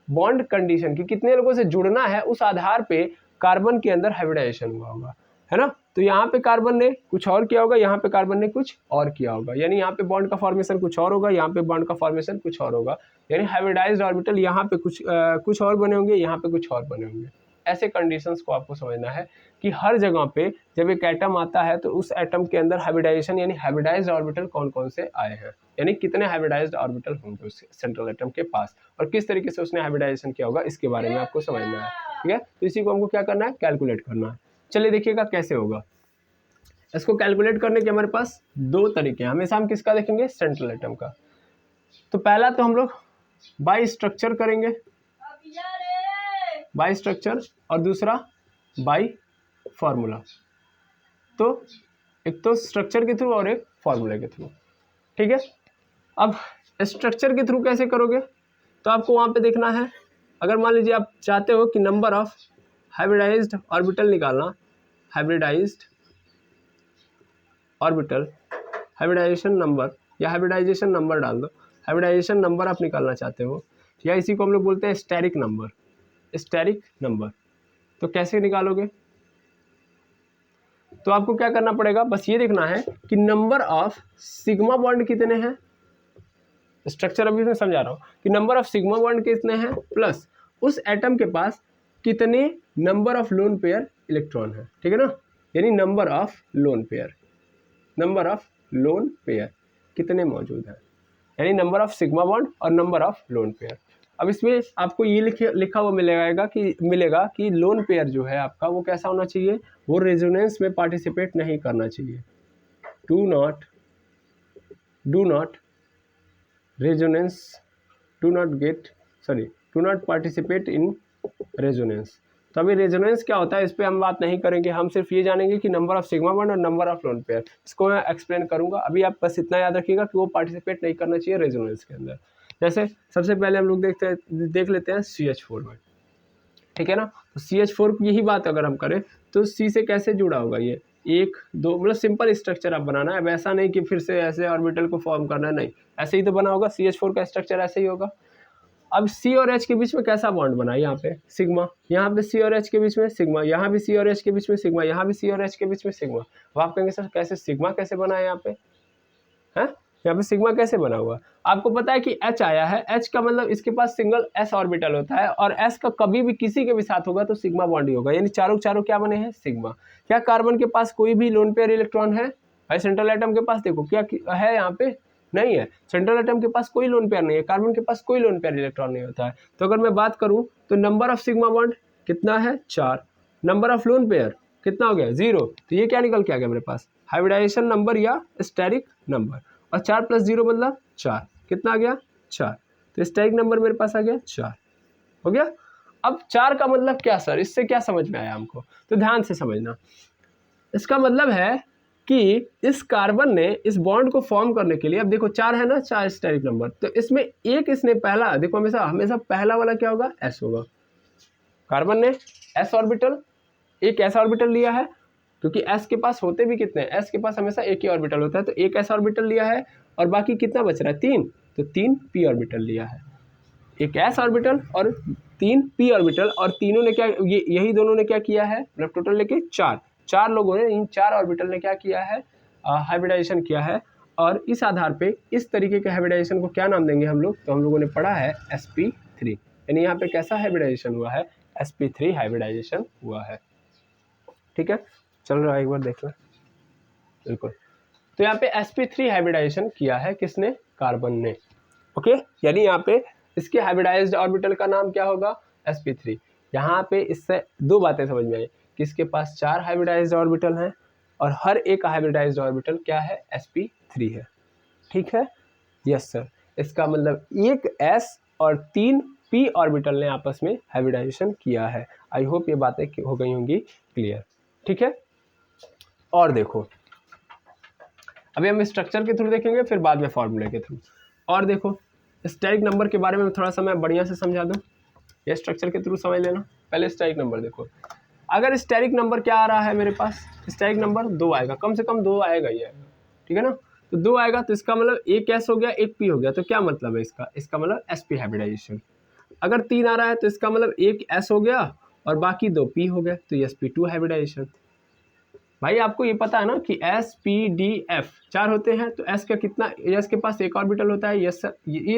bond condition की, कितने लोगों से जुड़ना है उस आधार पे कार्बन के अंदर हाइब्रिडाइजेशन हुआ होगा, है ना। तो यहाँ पे कार्बन ने कुछ और किया होगा, यहाँ पे कार्बन ने कुछ और किया होगा, यानी यहाँ पे बॉन्ड का फॉर्मेशन कुछ और होगा, यहाँ पे बॉन्ड का फॉर्मेशन कुछ और होगा, यानी हाइब्रिडाइज्ड ऑर्बिटल यहाँ पे कुछ और बने होंगे, यहाँ पे कुछ और बने होंगे। ऐसे कंडीशंस को आपको समझना है कि हर जगह पे जब एक एटम आता है तो उस एटम के अंदर हाइब्रिडाइजेशन यानी हाइब्रिडाइज्ड ऑर्बिटल कौन कौन से आए हैं, यानी कितने हाइब्रिडाइज्ड ऑर्बिटल होंगे उस सेंट्रल एटम के पास, और किस तरीके से उसने हाइब्रिडाइजेशन किया होगा, इसके बारे में आपको समझना है, ठीक है। तो इसी को हमको क्या करना है, कैलकुलेट करना है। चलिए देखिएगा कैसे होगा। इसको कैलकुलेट करने के हमारे पास 2 तरीके हैं। हमेशा हम किसका देखेंगे, सेंट्रल एटम का। तो पहला तो हम लोग बाय स्ट्रक्चर करेंगे, बाय स्ट्रक्चर, और दूसरा बाय फार्मूला। तो एक तो स्ट्रक्चर के थ्रू और एक फार्मूला के थ्रू, ठीक है। अब स्ट्रक्चर के थ्रू कैसे करोगे, तो आपको वहां पे देखना है, अगर मान लीजिए आप चाहते हो कि नंबर ऑफ हाइब्रिडाइज्ड ऑर्बिटल निकालना, हाइब्रिडाइज्ड ऑर्बिटल, हाइब्रिडाइजेशन नंबर या हाइब्रिडाइजेशन नंबर डाल दो, हाइब्रिडाइजेशन नंबर आप निकालना चाहते हो, या इसी को हम लोग बोलते हैं स्टेरिक नंबर, स्टेरिक नंबर। तो कैसे निकालोगे, तो आपको क्या करना पड़ेगा, बस ये देखना है कि नंबर ऑफ सिग्मा बॉन्ड कितने हैं, स्ट्रक्चर अभी मैं समझा रहा हूँ कि नंबर ऑफ सिग्मा बॉन्ड कितने हैं, प्लस उस एटम के पास कितने number of lone pair electron है, ठीक है ना, यानी number of lone pair, number of lone pair कितने मौजूद हैं, यानी नंबर ऑफ सिग्मा बॉन्ड और नंबर ऑफ लोन पेयर। अब इसमें आपको ये लिखा हुआ मिलेगा कि लोन पेयर जो है आपका वो कैसा होना चाहिए, वो रेजोनेंस में पार्टिसिपेट नहीं करना चाहिए, do not participate in resonance. तो अभी रेजोनेंस क्या होता है इस पर हम बात नहीं करेंगे, हम सिर्फ ये जानेंगे कि नंबर ऑफ सिग्मा बॉन्ड और नंबर ऑफ लोन पेयर, इसको मैं एक्सप्लेन करूंगा। अभी आप बस इतना याद रखिएगा कि वो पार्टिसिपेट नहीं करना चाहिए रेजोनेंस के अंदर। जैसे सबसे पहले हम लोग देख लेते हैं CH4 में, ठीक है ना। तो CH4 की यही बात अगर हम करें तो C से कैसे जुड़ा होगा, ये 1 2, मतलब सिंपल स्ट्रक्चर आप बनाना है, वैसा नहीं कि फिर से ऐसे ऑर्बिटल को फॉर्म करना है, नहीं, ऐसे ही तो बना होगा, CH4 का स्ट्रक्चर ऐसे ही होगा। अब C और H के बीच में कैसा बॉन्ड बना है, यहाँ पे सिग्मा, यहाँ पे C और H के बीच में सिग्मा, यहाँ भी C और H के बीच में सिग्मा, यहाँ भी C और H के बीच में सिग्मा। अब आप कहेंगे सर कैसे सिग्मा कैसे बना है यहाँ पे, है, यहाँ पे सिग्मा कैसे बना हुआ, आपको पता है कि H आया है, H का मतलब इसके पास सिंगल s ऑर्बिटल होता है, और s का कभी भी किसी के भी साथ होगा तो सिग्मा बॉन्ड ही होगा, यानी चारों चारों क्या बने हैं, सिग्मा। क्या कार्बन के पास कोई भी लोन पेयर इलेक्ट्रॉन है भाई? सेंट्रल एटम के पास देखो क्या है, यहाँ पे नहीं है, सेंट्रल एटम के पास कोई लोन पेयर नहीं है, कार्बन के पास कोई लोन पेयर इलेक्ट्रॉन नहीं होता है। तो अगर मैं बात करूं तो नंबर ऑफ सिग्मा बॉन्ड कितना है, 4, नंबर ऑफ लोन पेयर कितना हो गया, 0, तो ये क्या निकल के आ गया मेरे पास, हाइब्रिडाइजेशन नंबर या स्टेरिक नंबर, और 4 + 0 मतलब 4, कितना आ गया, 4, तो स्टेरिक नंबर मेरे पास आ गया 4, हो गया। अब 4 का मतलब क्या सर, इससे क्या समझ में आया हमको, तो ध्यान से समझना, इसका मतलब है कि इस कार्बन ने इस बॉन्ड को फॉर्म करने के लिए, अब देखो 4 है ना, 4 स्टेरिक नंबर, तो इसमें एक इसने पहला, देखो हमेशा हमेशा पहला वाला क्या होगा, s होगा, कार्बन ने s ऑर्बिटल, एक s ऑर्बिटल लिया है, क्योंकि s के पास होते भी कितने हैं, s के पास हमेशा एक ही ऑर्बिटल होता है, तो एक s ऑर्बिटल लिया है, और बाकी कितना बच रहा है, 3, तो 3 p ऑर्बिटल लिया है, एक s ऑर्बिटल और 3 p ऑर्बिटल, और तीनों ने क्या, यही दोनों ने क्या किया है, मतलब टोटल लेके 4 लोगों ने, इन 4 ऑर्बिटल ने क्या किया है, हाइब्रिडाइजेशन किया है, और इस आधार पे इस तरीके के हाइब्रिडाइजेशन को क्या नाम देंगे हम लोग, तो हम लोगों ने पढ़ा है sp3, यानी यहाँ पे कैसा हाइब्रिडाइजेशन हुआ है, sp3 हाइब्रिडाइजेशन हुआ है, ठीक है। चल रहा है, एक बार देख लें, बिल्कुल। तो यहाँ पे sp3 हाइब्रिडाइजेशन किया है किसने, कार्बन ने, ओके, यानी यहाँ पे इसके हाइब्रिडाइज्ड ऑर्बिटल का नाम क्या होगा, sp3। यहाँ पे इससे दो बातें समझ में आई कि इसके पास 4 हाइब्रिडाइज्ड ऑर्बिटल हैं, और हर एक हाइब्रिडाइज्ड ऑर्बिटल क्या है, sp3 है, ठीक है, यस सर। इसका मतलब एक s और 3 p ऑर्बिटल ने आपस में हाइब्रिडाइजेशन किया है। आई होप ये बातें हो गई होंगी क्लियर, ठीक है। और देखो, अभी हम स्ट्रक्चर के थ्रू देखेंगे, फिर बाद में फॉर्मूले के थ्रू। और देखो, स्टेरिक नंबर के बारे में थोड़ा सा मैं बढ़िया से समझा दूं, ये स्ट्रक्चर के थ्रू समझ लेना। पहले स्टेरिक नंबर देखो, अगर स्टेरिक नंबर क्या आ रहा है मेरे पास, स्टेरिक नंबर 2 आएगा, कम से कम 2 आएगा ही आएगा, ठीक है ना, तो 2 आएगा, तो इसका मतलब एक s हो गया, एक p हो गया, तो क्या मतलब है इसका, इसका मतलब sp हाइब्रिडाइजेशन। अगर 3 आ रहा है तो इसका मतलब एक s हो गया और बाकी 2 p हो गया, तो sp2 हाइब्रिडाइजेशन। भाई आपको ये पता है ना कि s p d f 4 होते हैं, तो s का कितना, s के पास एक ऑर्बिटल होता है, ये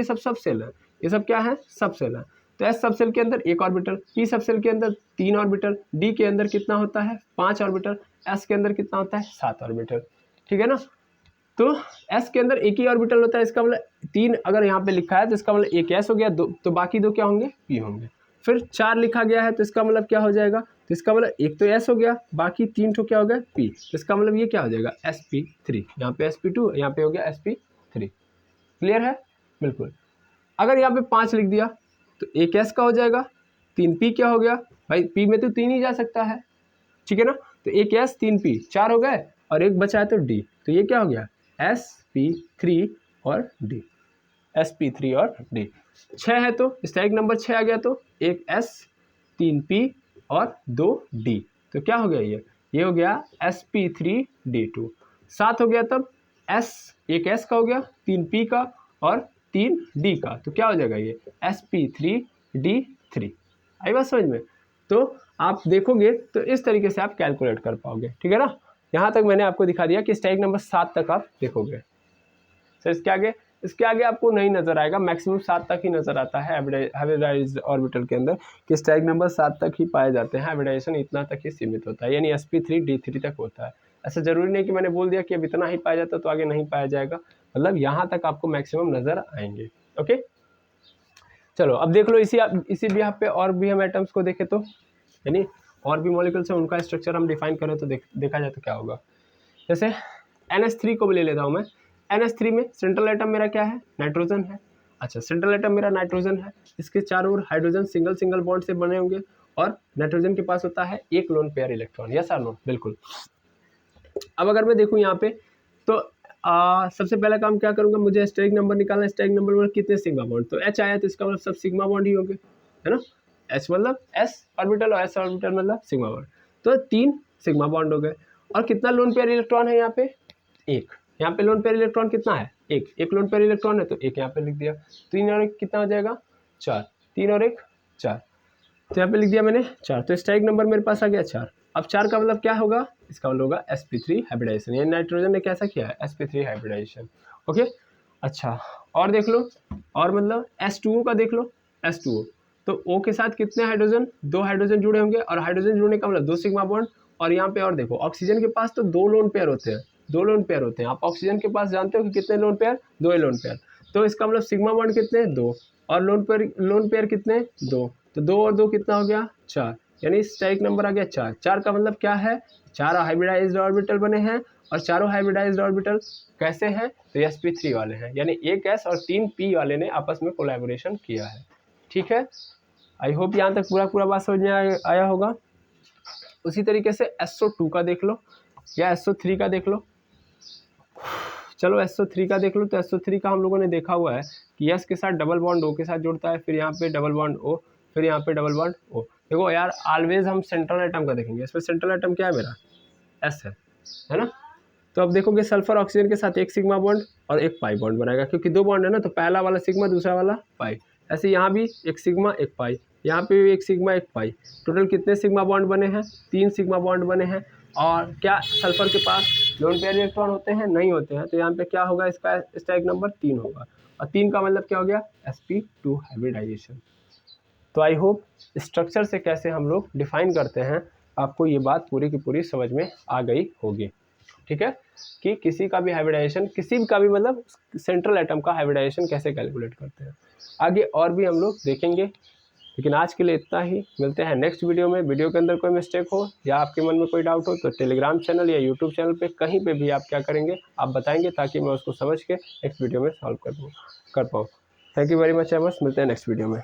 सब सब सेल है, ये सब क्या है, सब सेल है, तो s सब सेल के अंदर एक ऑर्बिटल, p सब सेल के अंदर 3 ऑर्बिटल, d के अंदर कितना होता है, 5 ऑर्बिटल, s के अंदर कितना होता है, 7 ऑर्बिटल, ठीक है ना। तो s के अंदर एक ही ऑर्बिटल होता है, इसका मतलब 3 अगर यहाँ पे लिखा है तो इसका मतलब एक s हो गया, 2 तो बाकी 2 क्या होंगे, p होंगे। फिर 4 लिखा गया है तो इसका मतलब क्या हो जाएगा, तो इसका मतलब एक तो s हो गया, बाकी 3 ठो क्या हो गया, p, तो इसका मतलब ये क्या हो जाएगा, sp3, यहाँ पे sp2, यहाँ पे हो गया sp3, क्लियर है, बिल्कुल। अगर यहाँ पे 5 लिख दिया तो एक s का हो जाएगा, 3 p क्या हो गया, भाई p में तो 3 ही जा सकता है, ठीक है ना, तो एक s 3 p 4 हो गए, और एक बचा है तो d, तो ये क्या हो गया, sp3 और d, sp3 और d। 6 है तो स्टेरिक नंबर 6 आ गया, तो एक s 3 p और 2 d, तो क्या हो गया, ये हो गया sp3d2। 7 हो गया, तब s एक s का हो गया, 3 p का और 3 d का, तो क्या हो जाएगा, ये sp3d3। आई बात समझ में, तो आप देखोगे तो इस तरीके से आप कैलकुलेट कर पाओगे, ठीक है ना। यहाँ तक मैंने आपको दिखा दिया कि स्टेरिक नंबर 7 तक आप देखोगे, सर इसके आगे आपको नहीं नजर आएगा, मैक्सिमम 7 तक ही नजर आता है हाइब्रिडाइज्ड ऑर्बिटल के अंदर, कि स्टेरिक नंबर 7 तक ही पाए जाते हैं, हाइब्रिडाइजेशन इतना तक ही सीमित होता है, यानी sp3d3 तक होता है। ऐसा जरूरी नहीं कि मैंने बोल दिया कि अब इतना ही पाया जाता तो आगे नहीं पाया जाएगा, मतलब यहाँ तक आपको मैक्सिमम नजर आएंगे, ओके। चलो अब देख लो, इसी भी यहाँ पे और भी हम एटम्स को देखें तो, यानी और भी मॉलिक्यूल्स हैं, उनका स्ट्रक्चर हम डिफाइन करें तो देखा जाए तो क्या होगा। जैसे NH3 को भी ले लेता हूँ मैं, NH3 में सेंट्रल एटम मेरा क्या है, नाइट्रोजन है। अच्छा, सेंट्रल एटम मेरा नाइट्रोजन है, इसके चारों ओर हाइड्रोजन सिंगल सिंगल बॉन्ड से बने होंगे, और नाइट्रोजन के पास होता है एक लोन पेयर इलेक्ट्रॉन, यस और नो, बिल्कुल। अब अगर मैं देखूँ यहाँ पे तो सबसे पहला काम क्या करूँगा, मुझे स्टेरिक नंबर निकालना है, स्टेरिक नंबर में कितने सिग्मा बॉन्ड, तो H आया तो इसका मतलब सब सिग्मा बॉन्ड ही होंगे, है ना, H मतलब S ऑर्बिटल और S ऑर्बिटल मतलब सिग्मा बॉन्ड, तो 3 सिग्मा बॉन्ड हो गए। और कितना लोन पेयर इलेक्ट्रॉन है यहाँ पे, एक, यहाँ पे लोन पेयर इलेक्ट्रॉन कितना है, एक लोन पेयर इलेक्ट्रॉन है, तो एक यहाँ पे लिख दिया, 3 और 1 कितना हो जाएगा, 4, 3 और 1 4, तो यहाँ पे लिख दिया मैंने 4, तो स्टेरिक नंबर मेरे पास आ गया 4। अब 4 का मतलब क्या होगा, इसका मतलब होगा sp3 हाइब्रिडाइजेशन, यानी नाइट्रोजन ने कैसा किया है, sp3 हाइब्रिडाइजेशन, ओके। अच्छा और देख लो, और मतलब H2O का देख लो, H2O तो O के साथ कितने हाइड्रोजन, 2 हाइड्रोजन जुड़े होंगे, और हाइड्रोजन जुड़ने का मतलब 2 सिग्मा बॉन्ड। और यहाँ पे और देखो ऑक्सीजन के पास तो 2 लोन पेयर होते हैं, 2 लोन पेयर होते हैं। आप ऑक्सीजन के पास जानते हो कि कितने लोन पेयर, 2 ही लोन पेयर। तो इसका मतलब सिग्मा बॉन्ड कितने, 2, और लोन पेयर कितने, 2। तो 2 और 2 कितना हो गया, 4, यानी स्टैटिक नंबर आ गया 4। 4 का मतलब क्या है, 4 हाइब्रिडाइज्ड ऑर्बिटल बने हैं, और चारों हाइब्रिडाइज्ड ऑर्बिटल कैसे हैं, तो sp3 वाले हैं, यानी एक s और 3 p वाले ने आपस में कोलैबोरेशन किया है। ठीक है, आई होप यहाँ तक पूरा बात समझ में आया होगा। उसी तरीके से SO2 का देख लो या SO3 का देख लो। चलो SO3 का देख लो, तो SO3 का हम लोगों ने देखा हुआ है कि S के साथ डबल बॉन्ड O के साथ जुड़ता है, फिर यहाँ पे डबल बॉन्ड O, फिर यहाँ पे डबल बॉन्ड O। देखो यार ऑलवेज हम सेंट्रल एटम का देखेंगे, इसमें सेंट्रल एटम क्या है मेरा, S है ना। तो अब देखोगे सल्फर ऑक्सीजन के साथ एक सिग्मा बॉन्ड और एक पाई बॉन्ड बनाएगा, क्योंकि 2 बॉन्ड है ना, तो पहला वाला सिग्मा, दूसरा वाला पाई। ऐसे यहाँ भी एक सिग्मा एक पाई, यहाँ पे भी एक सिग्मा एक पाई। टोटल कितने सिग्मा बॉन्ड बने हैं, 3 सिग्मा बॉन्ड बने हैं। और क्या सल्फर के पास लोन पेयर इलेक्ट्रॉन होते हैं, नहीं होते हैं, तो यहाँ पे क्या होगा, इसका स्टैटिक नंबर 3 होगा, और 3 का मतलब क्या हो गया, sp2 हाइब्रिडाइजेशन। तो आई होप स्ट्रक्चर से कैसे हम लोग डिफाइन करते हैं, आपको ये बात पूरी की पूरी समझ में आ गई होगी। ठीक है, कि किसी का भी हाइब्रिडाइजेशन, किसी का भी मतलब सेंट्रल एटम का हाइब्रिडाइजेशन कैसे कैलकुलेट करते हैं। आगे और भी हम लोग देखेंगे, लेकिन आज के लिए इतना ही। मिलते हैं नेक्स्ट वीडियो में। वीडियो के अंदर कोई मिस्टेक हो या आपके मन में कोई डाउट हो तो टेलीग्राम चैनल या यूट्यूब चैनल पे कहीं पे भी आप क्या करेंगे, आप बताएंगे, ताकि मैं उसको समझ के नेक्स्ट वीडियो में सॉल्व कर पाऊँ। थैंक यू वेरी मच एमर्स, मिलते हैं नेक्स्ट वीडियो में।